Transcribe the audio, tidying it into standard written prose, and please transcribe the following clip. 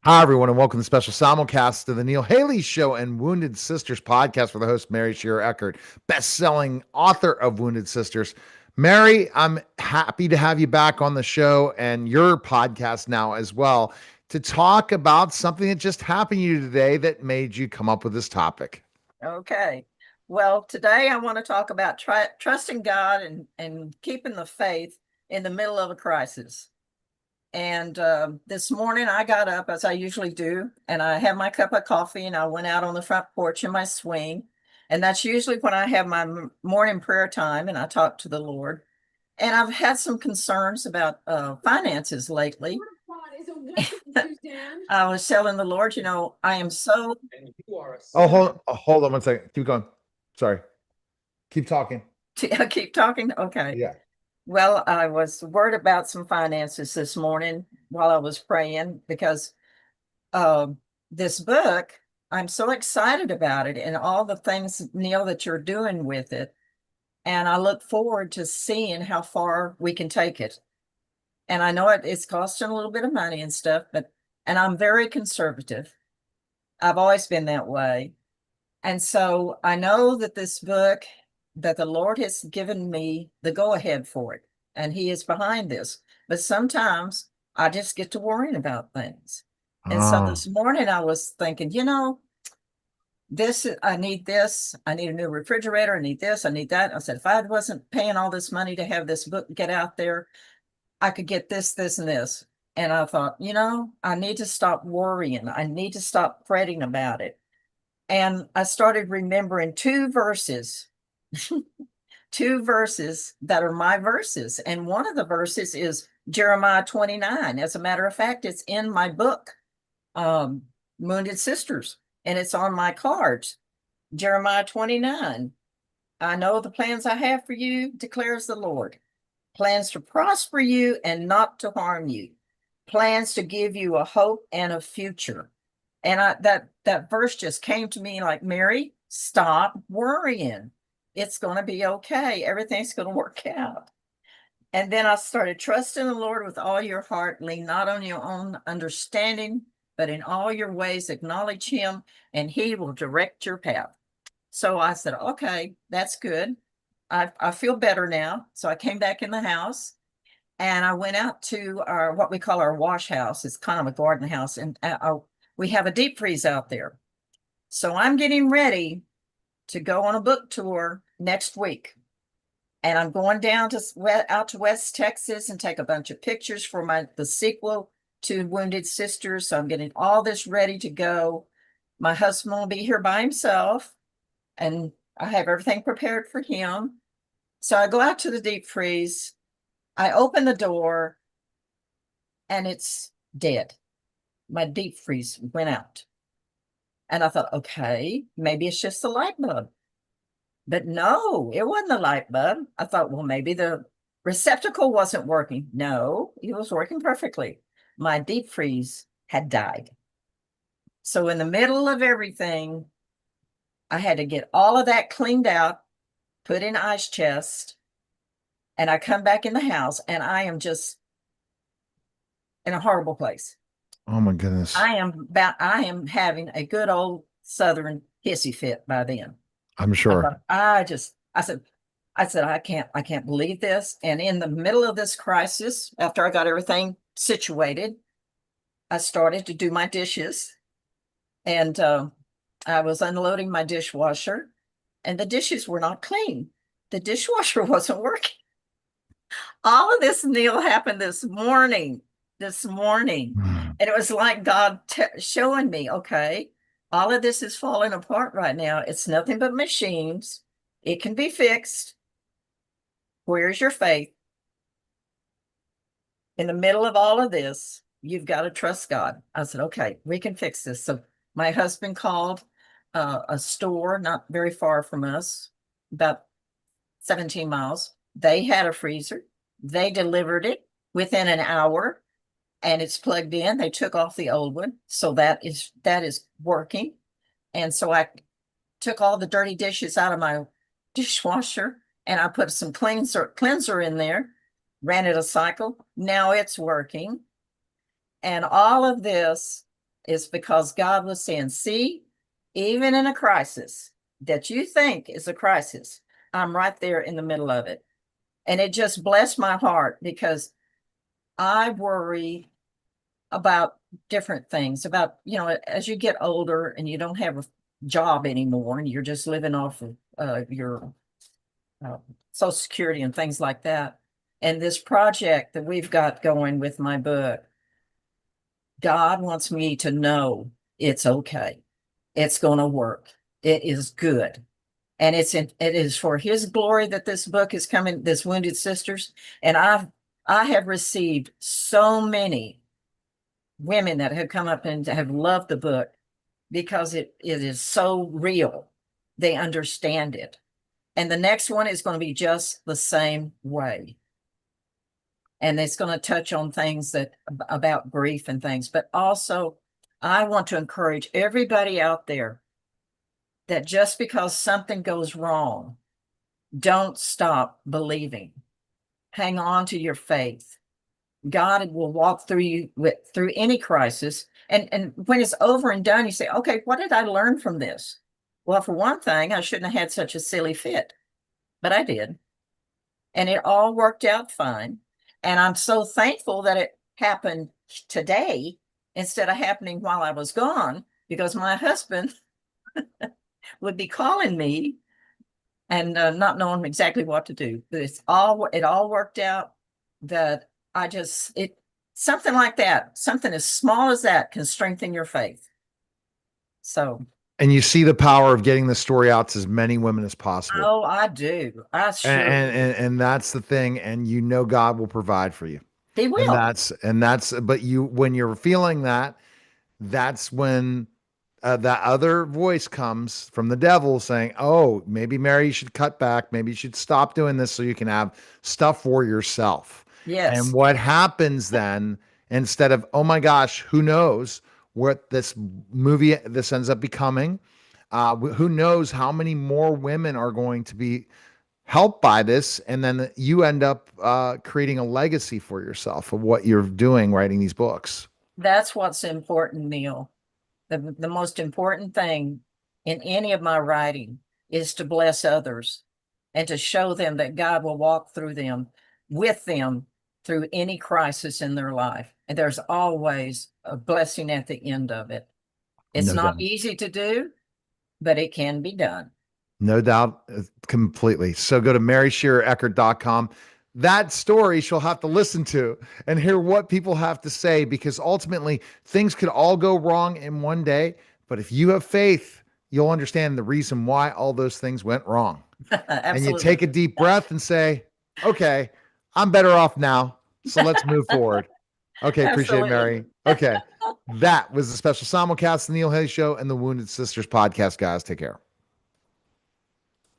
Hi, everyone, and welcome to the special simulcast of the Neil Haley Show and Wounded Sisters podcast with the host, Mary Shearer Eckert, best-selling author of Wounded Sisters. Mary, I'm happy to have you back on the show and your podcast now as well to talk about something that just happened to you today that made you come up with this topic. Okay. Well, today I want to talk about trusting God and keeping the faith in the middle of a crisis. And this morning I got up as I usually do, and I had my cup of coffee and I went out on the front porch in my swing. And that's usually when I have my morning prayer time and I talk to the Lord. And I've had some concerns about finances lately. I was telling the Lord, I am so. Oh, hold on one second. Keep going. Sorry. Keep talking. I keep talking. Okay. Yeah. Well, I was worried about some finances this morning while I was praying because uh, this book, I'm so excited about it and all the things, Neil, that you're doing with it. And I look forward to seeing how far we can take it. And I know it's costing a little bit of money and stuff, and I'm very conservative. I've always been that way. And so I know that this book, that the Lord has given me the go ahead for it, and He is behind this. But sometimes I just get to worrying about things. And so Oh, this morning I was thinking, I need this, I need a new refrigerator, I need this, I need that. I said, if I wasn't paying all this money to have this book get out there, I could get this, this, and this. And I thought, I need to stop worrying. I need to stop fretting about it. And I started remembering two verses, two verses that are my verses. And one of the verses is Jeremiah 29. As a matter of fact, it's in my book, um, Wounded Sisters, and it's on my cards. Jeremiah 29. I know the plans I have for you, declares the Lord. Plans to prosper you and not to harm you. Plans to give you a hope and a future. And that verse just came to me like, Mary, stop worrying. It's going to be okay. Everything's going to work out. And then I started trusting the Lord with all your heart. Lean not on your own understanding, but in all your ways acknowledge Him, and He will direct your path. So I said, okay, that's good. I feel better now. So I came back in the house and I went out to our what we call our wash house. It's kind of a garden house, and we have a deep freeze out there. So I'm getting ready to go on a book tour next week. And I'm going down out to West Texas and take a bunch of pictures for the sequel to Wounded Sisters. So I'm getting all this ready to go. My husband will be here by himself, and I have everything prepared for him. So I go out to the deep freeze. I open the door and it's dead. My deep freeze went out. And I thought, okay, maybe it's just the light bulb. But no, it wasn't the light bulb. I thought, well, maybe the receptacle wasn't working. No, it was working perfectly. My deep freeze had died. So in the middle of everything, I had to get all of that cleaned out, put in ice chest, and I come back in the house and I am just in a horrible place. oh my goodness. I am having a good old Southern hissy fit by then. I'm I sure. thought, I said, I can't believe this. And in the middle of this crisis, after I got everything situated, I started to do my dishes, and I was unloading my dishwasher, and the dishes were not clean. The dishwasher wasn't working. All of this, Neil, happened this morning. Hmm. And it was like God showing me, okay, all of this is falling apart right now. It's nothing but machines. It can be fixed. Where's your faith? In the middle of all of this, you've got to trust God. I said, okay, we can fix this. So my husband called a store not very far from us, about 17 miles. They had a freezer. They delivered it within an hour, and it's plugged in. They took off the old one. So that is working. And so I took all the dirty dishes out of my dishwasher and I put some cleanser in there, ran it a cycle. Now it's working. And all of this is because God was saying, see, even in a crisis that you think is a crisis, I'm right there in the middle of it. And it just blessed my heart because I worry about different things, about, as you get older and you don't have a job anymore and you're just living off of your uh, Social Security and things like that. And this project that we've got going with my book, God wants me to know it's okay. It's going to work. It is good. And it is for his glory that this book is coming, this Wounded Sisters. And I have received so many women that have come up and have loved the book because it is so real. They understand it. And the next one is going to be just the same way. And it's going to touch on things that about grief and things. But also, I want to encourage everybody out there that just because something goes wrong, don't stop believing. Hang on to your faith. God will walk through you through any crisis. And when it's over and done, you say, okay, what did I learn from this? Well, for one thing, I shouldn't have had such a silly fit, but I did. And it all worked out fine. And I'm so thankful that it happened today instead of happening while I was gone, because my husband would be calling me and not knowing exactly what to do. But it all worked out. That something like that, something as small as that can strengthen your faith. So, And you see the power of getting the story out to as many women as possible. oh, I do. I sure And that's the thing. And God will provide for you. He And will. but when you're feeling that, that's when that other voice comes from the devil saying, oh, maybe Mary, you should cut back. Maybe you should stop doing this so you can have stuff for yourself. And Yes, what happens then, instead of, oh my gosh, who knows what this ends up becoming? Who knows how many more women are going to be helped by this? And then you end up creating a legacy for yourself of what you're doing, writing these books. that's what's important, Neil. The most important thing in any of my writing is to bless others and to show them that God will walk through them, with them, through any crisis in their life. And there's always a blessing at the end of it. It's No not doubt. easy to do, but it can be done. No doubt, completely. So go to maryshearereckert.com. That story she'll have to listen to and hear what people have to say, because ultimately things could all go wrong in one day. But if you have faith, you'll understand the reason why all those things went wrong. And you Absolutely. take a deep breath and say, okay, I'm better off now. So let's move forward. Okay, appreciate it, Absolutely. Mary. Okay. That was the special simulcast of the Neil Haley Show and the Wounded Sisters podcast, guys. Take care.